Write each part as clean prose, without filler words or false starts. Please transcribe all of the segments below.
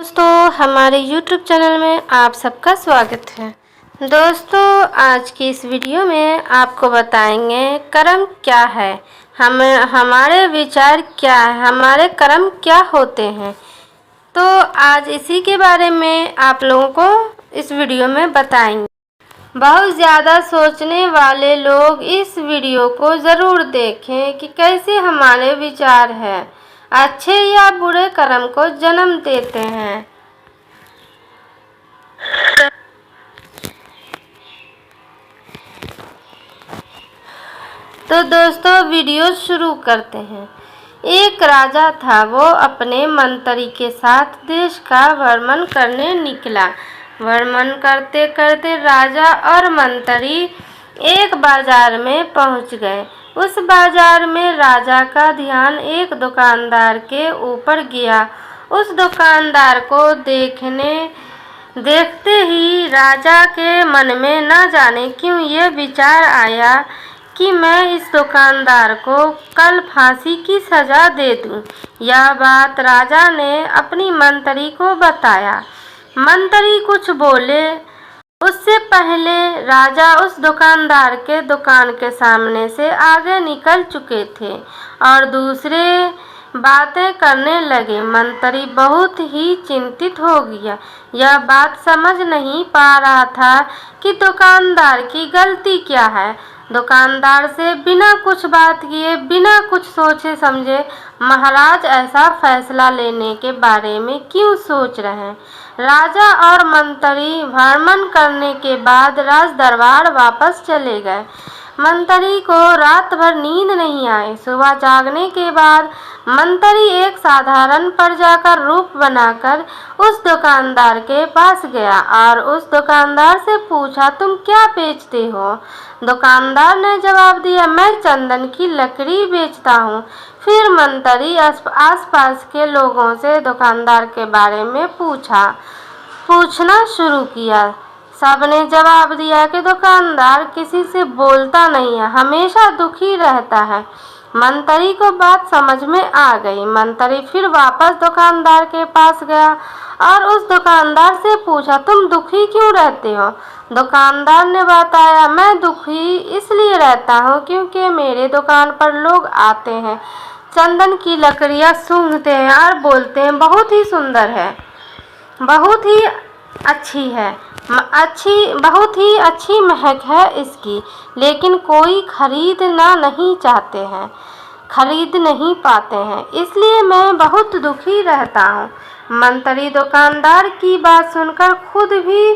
दोस्तों हमारे YouTube channel में आप सबका स्वागत है। दोस्तों आज की इस वीडियो में आपको बताएंगे कर्म क्या है, हमारे विचार क्या है, हमारे कर्म क्या होते हैं। तो आज इसी के बारे में आप लोगों को इस वीडियो में बताएंगे। बहुत ज़्यादा सोचने वाले लोग इस वीडियो को ज़रूर देखें कि कैसे हमारे विचार हैं अच्छे या बुरे कर्म को जन्म देते हैं। तो दोस्तों वीडियो शुरू करते हैं। एक राजा था, वो अपने मंत्री के साथ देश का भ्रमण करने निकला। भ्रमण करते करते राजा और मंत्री एक बाजार में पहुंच गए। उस बाजार में राजा का ध्यान एक दुकानदार के ऊपर गया। उस दुकानदार को देखते ही राजा के मन में न जाने क्यों ये विचार आया कि मैं इस दुकानदार को कल फांसी की सज़ा दे दूं। यह बात राजा ने अपनी मंत्री को बताया। मंत्री कुछ बोले उससे पहले राजा उस दुकानदार के दुकान के सामने से आगे निकल चुके थे और दूसरे बातें करने लगे। मंत्री बहुत ही चिंतित हो गया। यह बात समझ नहीं पा रहा था कि दुकानदार की गलती क्या है। दुकानदार से बिना कुछ बात किए, बिना कुछ सोचे समझे महाराज ऐसा फैसला लेने के बारे में क्यों सोच रहे हैं। राजा और मंत्री भ्रमण करने के बाद राज दरबार वापस चले गए। मंत्री को रात भर नींद नहीं आई। सुबह जागने के बाद मंत्री एक साधारण प्रजा का रूप बनाकर उस दुकानदार के पास गया और उस दुकानदार से पूछा, तुम क्या बेचते हो? दुकानदार ने जवाब दिया, मैं चंदन की लकड़ी बेचता हूँ। फिर मंत्री आसपास के लोगों से दुकानदार के बारे में पूछना शुरू किया। सबने जवाब दिया कि दुकानदार किसी से बोलता नहीं है, हमेशा दुखी रहता है। मंत्री को बात समझ में आ गई। मंत्री फिर वापस दुकानदार के पास गया और उस दुकानदार से पूछा, तुम दुखी क्यों रहते हो? दुकानदार ने बताया, मैं दुखी इसलिए रहता हूँ क्योंकि मेरे दुकान पर लोग आते हैं, चंदन की लकड़ियाँ सूंघते हैं और बोलते हैं बहुत ही सुंदर है, बहुत ही अच्छी है, बहुत ही अच्छी महक है इसकी, लेकिन कोई खरीदना नहीं चाहते हैं, खरीद नहीं पाते हैं, इसलिए मैं बहुत दुखी रहता हूँ। मंत्री दुकानदार की बात सुनकर खुद भी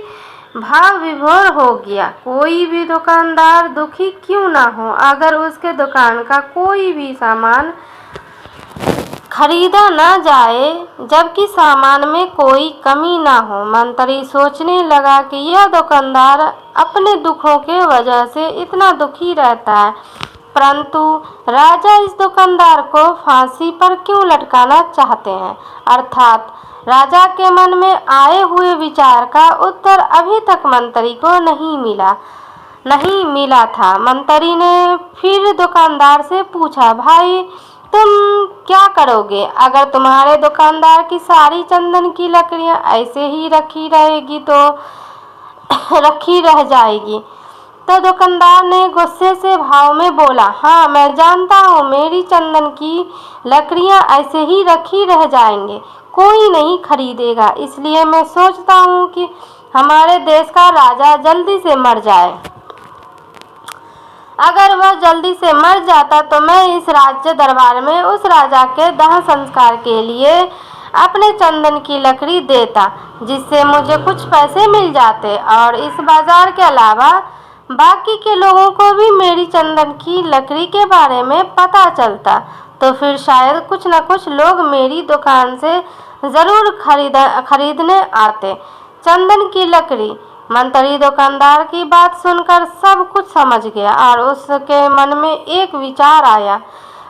भाव विभोर हो गया। कोई भी दुकानदार दुखी क्यों ना हो अगर उसके दुकान का कोई भी सामान खरीदा ना जाए, जबकि सामान में कोई कमी ना हो। मंत्री सोचने लगा कि यह दुकानदार अपने दुखों के वजह से इतना दुखी रहता है, परंतु राजा इस दुकानदार को फांसी पर क्यों लटकाना चाहते हैं। अर्थात राजा के मन में आए हुए विचार का उत्तर अभी तक मंत्री को नहीं मिला था। मंत्री ने फिर दुकानदार से पूछा, भाई तुम क्या करोगे अगर तुम्हारे दुकानदार की सारी चंदन की लकड़ियां ऐसे ही रखी रह जाएगी? तो दुकानदार ने गुस्से से भाव में बोला, हाँ मैं जानता हूँ मेरी चंदन की लकड़ियां ऐसे ही रखी रह जाएंगे, कोई नहीं खरीदेगा, इसलिए मैं सोचता हूँ कि हमारे देश का राजा जल्दी से मर जाए। अगर वह जल्दी से मर जाता तो मैं इस राज्य दरबार में उस राजा के दाह संस्कार के लिए अपने चंदन की लकड़ी देता, जिससे मुझे कुछ पैसे मिल जाते और इस बाजार के अलावा बाकी के लोगों को भी मेरी चंदन की लकड़ी के बारे में पता चलता, तो फिर शायद कुछ न कुछ लोग मेरी दुकान से ज़रूर खरीदने आते चंदन की लकड़ी। मंत्री दुकानदार की बात सुनकर सब कुछ समझ गया और उसके मन में एक विचार आया।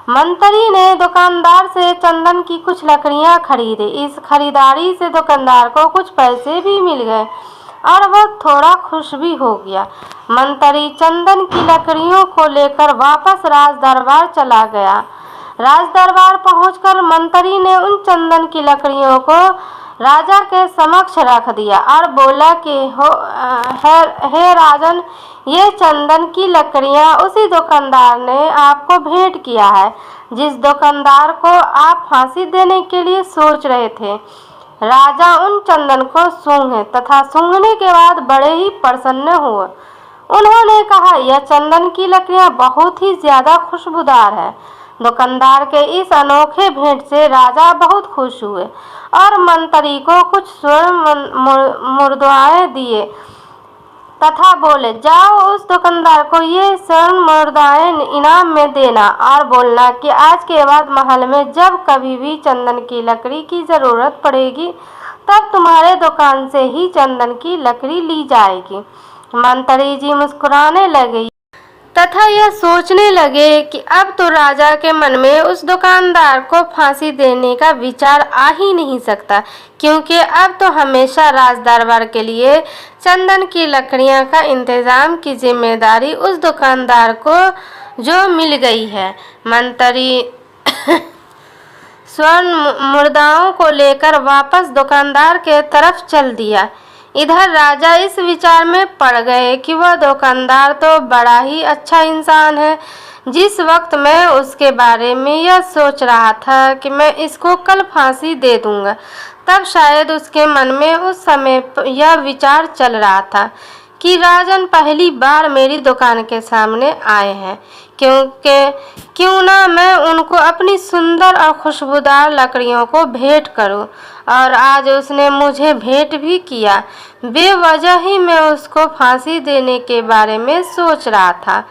मंत्री ने दुकानदार से चंदन की कुछ लकड़ियां खरीदी। इस खरीदारी से दुकानदार को कुछ पैसे भी मिल गए और वह थोड़ा खुश भी हो गया। मंत्री चंदन की लकड़ियों को लेकर वापस राज दरबार चला गया। राज दरबार पहुंचकर मंत्री ने उन चंदन की लकड़ियों को राजा के समक्ष रख दिया और बोला कि हे राजन, ये चंदन की लकड़ियां उसी दुकानदार ने आपको भेंट किया है जिस दुकानदार को आप फांसी देने के लिए सोच रहे थे। राजा उन चंदन को सूंघे तथा सूंघने के बाद बड़े ही प्रसन्न हुए। उन्होंने कहा, यह चंदन की लकड़ियां बहुत ही ज्यादा खुशबूदार है। दुकानदार के इस अनोखे भेंट से राजा बहुत खुश हुए और मंत्री को कुछ स्वर्ण मुद्राएं दिए तथा बोले, जाओ उस दुकानदार को ये स्वर्ण मुद्राएं इनाम में देना और बोलना कि आज के बाद महल में जब कभी भी चंदन की लकड़ी की जरूरत पड़ेगी तब तुम्हारे दुकान से ही चंदन की लकड़ी ली जाएगी। मंत्री जी मुस्कुराने लगे तथा यह सोचने लगे कि अब तो राजा के मन में उस दुकानदार को फांसी देने का विचार आ ही नहीं सकता, क्योंकि अब तो हमेशा राज दरबार के लिए चंदन की लकड़ियां का इंतजाम की जिम्मेदारी उस दुकानदार को जो मिल गई है। मंत्री स्वर्ण मुद्राओं को लेकर वापस दुकानदार के तरफ चल दिया। इधर राजा इस विचार में पड़ गए कि वह दुकानदार तो बड़ा ही अच्छा इंसान है। जिस वक्त मैं उसके बारे में यह सोच रहा था कि मैं इसको कल फांसी दे दूंगा, तब शायद उसके मन में उस समय यह विचार चल रहा था कि राजन पहली बार मेरी दुकान के सामने आए हैं, क्यों ना मैं उनको अपनी सुंदर और खुशबूदार लकड़ियों को भेंट करूं। और आज उसने मुझे भेंट भी किया। बेवजह ही मैं उसको फांसी देने के बारे में सोच रहा था।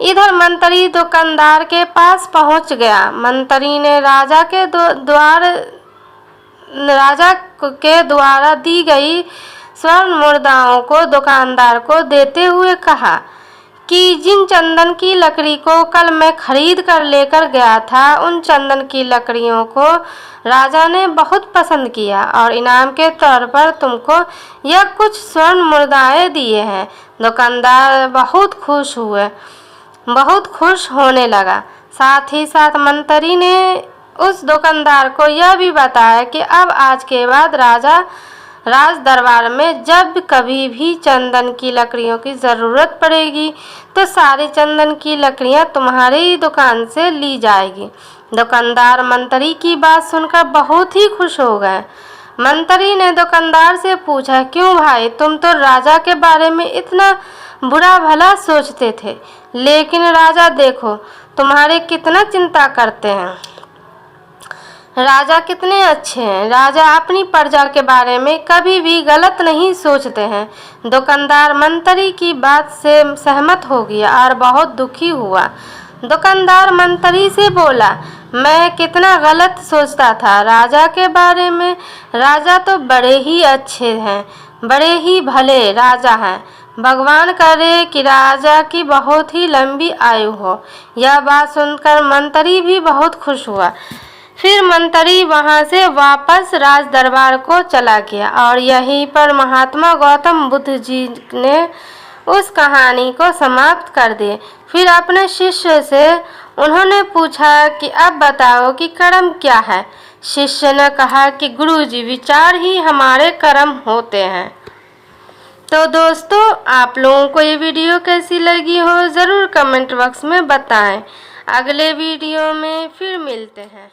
इधर मंत्री दुकानदार के पास पहुंच गया। मंत्री ने राजा के द्वारा दी गई स्वर्ण मुद्राओं को दुकानदार को देते हुए कहा कि जिन चंदन की लकड़ी को कल मैं खरीद कर लेकर गया था, उन चंदन की लकड़ियों को राजा ने बहुत पसंद किया और इनाम के तौर पर तुमको यह कुछ स्वर्ण मुद्राएं दिए हैं। दुकानदार बहुत खुश होने लगा। साथ ही साथ मंत्री ने उस दुकानदार को यह भी बताया कि अब आज के बाद राज दरबार में जब कभी भी चंदन की लकड़ियों की ज़रूरत पड़ेगी तो सारी चंदन की लकड़ियां तुम्हारी ही दुकान से ली जाएगी। दुकानदार मंत्री की बात सुनकर बहुत ही खुश हो गए। मंत्री ने दुकानदार से पूछा, क्यों भाई, तुम तो राजा के बारे में इतना बुरा भला सोचते थे, लेकिन राजा देखो तुम्हारे कितना चिंता करते हैं। राजा कितने अच्छे हैं। राजा अपनी प्रजा के बारे में कभी भी गलत नहीं सोचते हैं। दुकानदार मंत्री की बात से सहमत हो गया और बहुत दुखी हुआ। दुकानदार मंत्री से बोला, मैं कितना गलत सोचता था राजा के बारे में। राजा तो बड़े ही अच्छे हैं, बड़े ही भले राजा हैं। भगवान करे कि राजा की बहुत ही लंबी आयु हो। यह बात सुनकर मंत्री भी बहुत खुश हुआ। फिर मंत्री वहां से वापस राज दरबार को चला गया और यहीं पर महात्मा गौतम बुद्ध जी ने उस कहानी को समाप्त कर दिया। फिर अपने शिष्य से उन्होंने पूछा कि अब बताओ कि कर्म क्या है। शिष्य ने कहा कि गुरुजी, विचार ही हमारे कर्म होते हैं। तो दोस्तों, आप लोगों को ये वीडियो कैसी लगी हो ज़रूर कमेंट बॉक्स में बताएं। अगले वीडियो में फिर मिलते हैं।